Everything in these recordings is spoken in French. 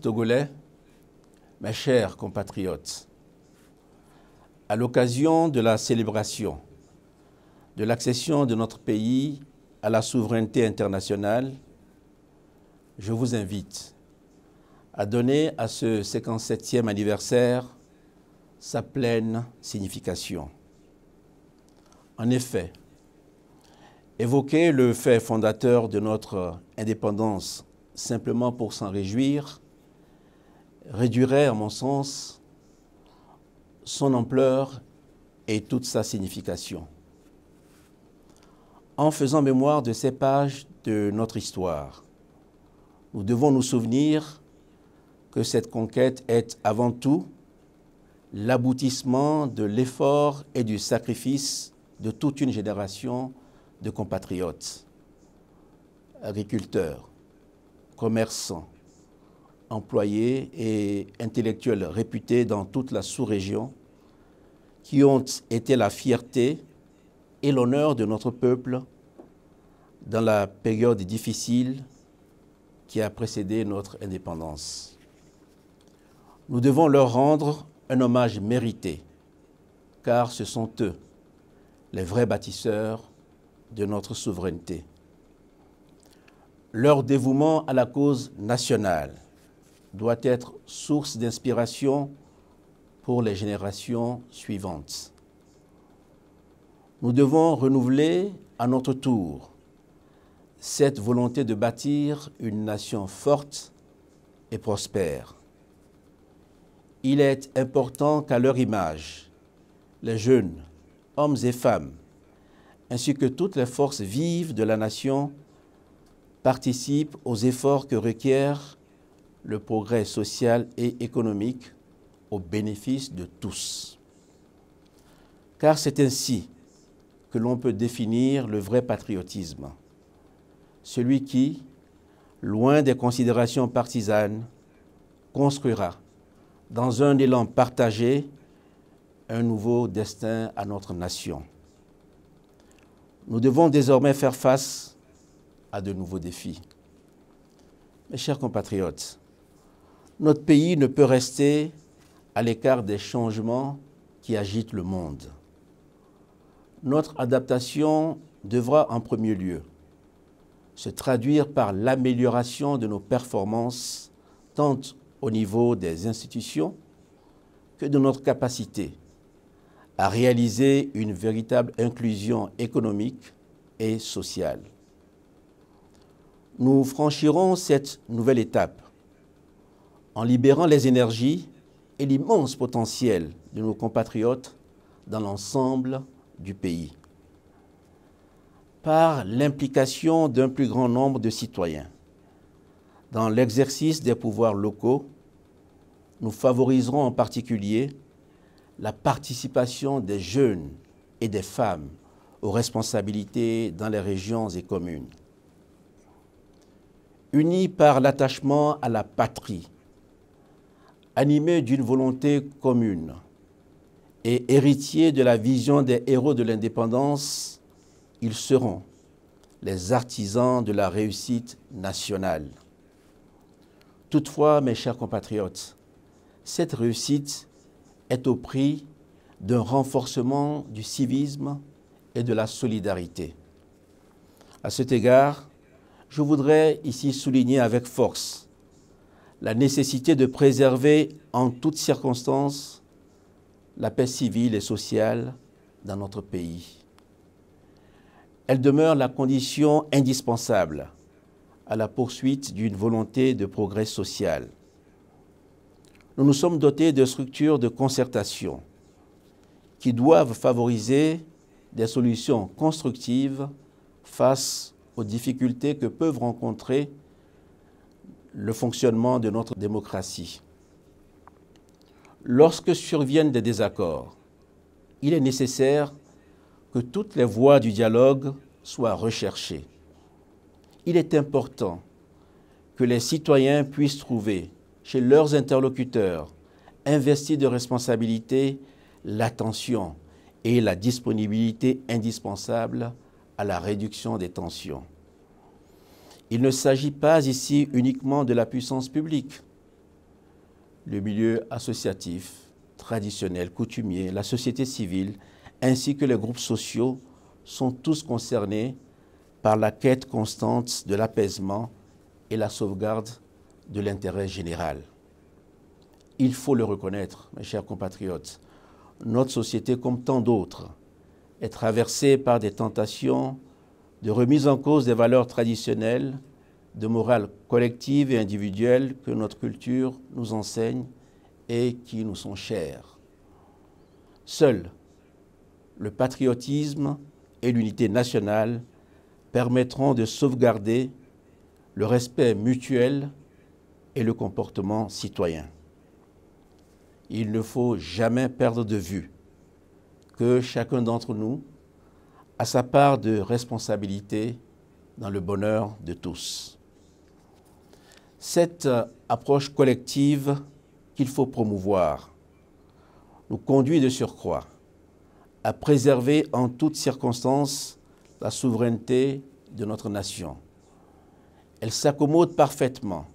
Togolais, mes chers compatriotes, à l'occasion de la célébration de l'accession de notre pays à la souveraineté internationale, je vous invite à donner à ce 57e anniversaire sa pleine signification. En effet, évoquer le fait fondateur de notre indépendance simplement pour s'en réjouir réduirait, à mon sens, son ampleur et toute sa signification. En faisant mémoire de ces pages de notre histoire, nous devons nous souvenir que cette conquête est avant tout l'aboutissement de l'effort et du sacrifice de toute une génération de compatriotes, agriculteurs, commerçants, employés et intellectuels réputés dans toute la sous-région qui ont été la fierté et l'honneur de notre peuple dans la période difficile qui a précédé notre indépendance. Nous devons leur rendre un hommage mérité, car ce sont eux, les vrais bâtisseurs de notre souveraineté. Leur dévouement à la cause nationale doit être source d'inspiration pour les générations suivantes. Nous devons renouveler à notre tour cette volonté de bâtir une nation forte et prospère. Il est important qu'à leur image, les jeunes, hommes et femmes, ainsi que toutes les forces vives de la nation, participent aux efforts que requiert le progrès social et économique au bénéfice de tous. Car c'est ainsi que l'on peut définir le vrai patriotisme, celui qui, loin des considérations partisanes, construira, dans un élan partagé, un nouveau destin à notre nation. Nous devons désormais faire face à de nouveaux défis. Mes chers compatriotes, notre pays ne peut rester à l'écart des changements qui agitent le monde. Notre adaptation devra en premier lieu se traduire par l'amélioration de nos performances, tant au niveau des institutions que de notre capacité à réaliser une véritable inclusion économique et sociale. Nous franchirons cette nouvelle étape en libérant les énergies et l'immense potentiel de nos compatriotes dans l'ensemble du pays. Par l'implication d'un plus grand nombre de citoyens dans l'exercice des pouvoirs locaux, nous favoriserons en particulier la participation des jeunes et des femmes aux responsabilités dans les régions et communes. Unis par l'attachement à la patrie, animés d'une volonté commune et héritiers de la vision des héros de l'indépendance, ils seront les artisans de la réussite nationale. Toutefois, mes chers compatriotes, cette réussite est au prix d'un renforcement du civisme et de la solidarité. À cet égard, je voudrais ici souligner avec force la nécessité de préserver en toutes circonstances la paix civile et sociale dans notre pays. Elle demeure la condition indispensable à la poursuite d'une volonté de progrès social. Nous nous sommes dotés de structures de concertation qui doivent favoriser des solutions constructives face aux difficultés que peuvent rencontrer le fonctionnement de notre démocratie. Lorsque surviennent des désaccords, il est nécessaire que toutes les voies du dialogue soient recherchées. Il est important que les citoyens puissent trouver chez leurs interlocuteurs investis de responsabilités l'attention et la disponibilité indispensables à la réduction des tensions. Il ne s'agit pas ici uniquement de la puissance publique, le milieu associatif, traditionnel, coutumier, la société civile, ainsi que les groupes sociaux sont tous concernés par la quête constante de l'apaisement et la sauvegarde de l'intérêt général. Il faut le reconnaître, mes chers compatriotes, notre société, comme tant d'autres, est traversée par des tentations de remise en cause des valeurs traditionnelles, de morale collective et individuelle que notre culture nous enseigne et qui nous sont chères. Seul le patriotisme et l'unité nationale permettront de sauvegarder le respect mutuel et le comportement citoyen. Il ne faut jamais perdre de vue que chacun d'entre nous a sa part de responsabilité dans le bonheur de tous. Cette approche collective qu'il faut promouvoir nous conduit de surcroît à préserver en toutes circonstances la souveraineté de notre nation. Elle s'accommode parfaitement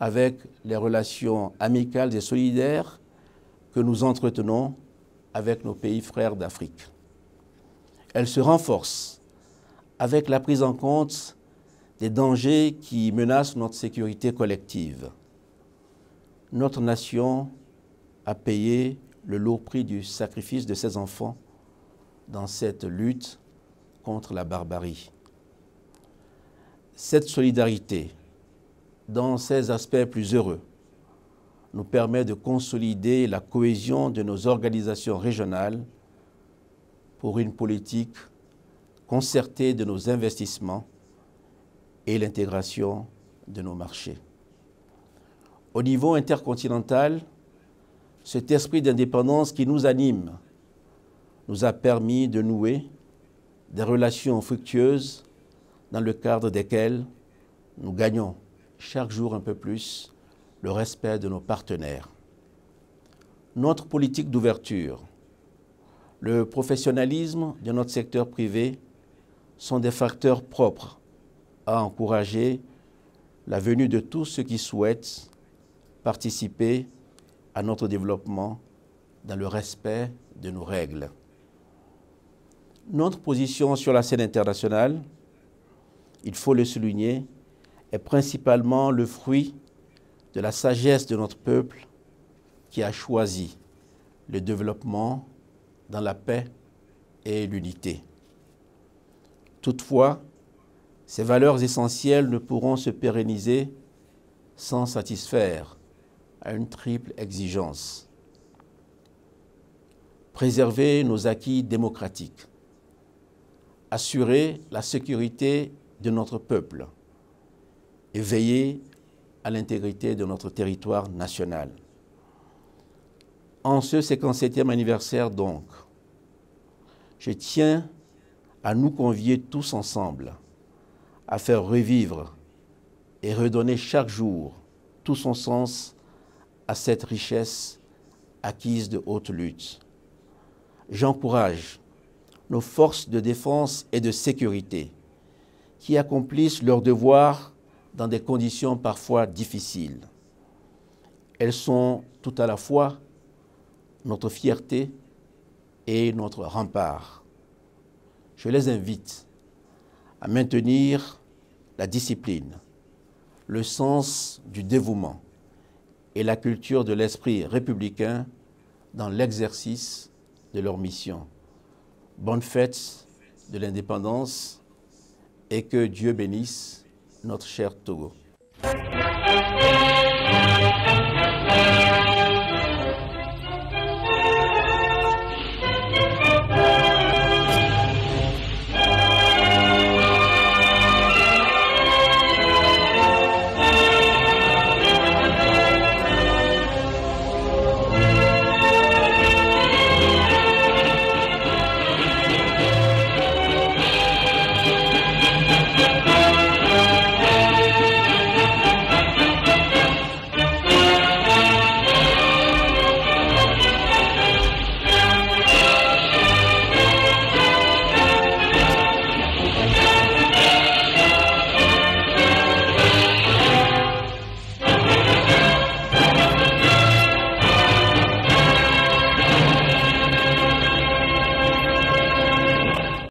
avec les relations amicales et solidaires que nous entretenons avec nos pays frères d'Afrique. Elle se renforce avec la prise en compte des dangers qui menacent notre sécurité collective. Notre nation a payé le lourd prix du sacrifice de ses enfants dans cette lutte contre la barbarie. Cette solidarité, dans ses aspects plus heureux, nous permet de consolider la cohésion de nos organisations régionales pour une politique concertée de nos investissements et l'intégration de nos marchés. Au niveau intercontinental, cet esprit d'indépendance qui nous anime nous a permis de nouer des relations fructueuses dans le cadre desquelles nous gagnons chaque jour un peu plus le respect de nos partenaires. Notre politique d'ouverture, le professionnalisme de notre secteur privé sont des facteurs propres à encourager la venue de tous ceux qui souhaitent participer à notre développement dans le respect de nos règles. Notre position sur la scène internationale, il faut le souligner, est principalement le fruit de la sagesse de notre peuple qui a choisi le développement dans la paix et l'unité. Toutefois, ces valeurs essentielles ne pourront se pérenniser sans satisfaire à une triple exigence. Préserver nos acquis démocratiques, assurer la sécurité de notre peuple et veiller à l'intégrité de notre territoire national. En ce 57e anniversaire donc, je tiens à nous convier tous ensemble à faire revivre et redonner chaque jour tout son sens à cette richesse acquise de haute lutte. J'encourage nos forces de défense et de sécurité qui accomplissent leur devoir dans des conditions parfois difficiles. Elles sont tout à la fois notre fierté et notre rempart. Je les invite à maintenir la discipline, le sens du dévouement et la culture de l'esprit républicain dans l'exercice de leur mission. Bonne fête de l'indépendance et que Dieu bénisse notre cher Togo.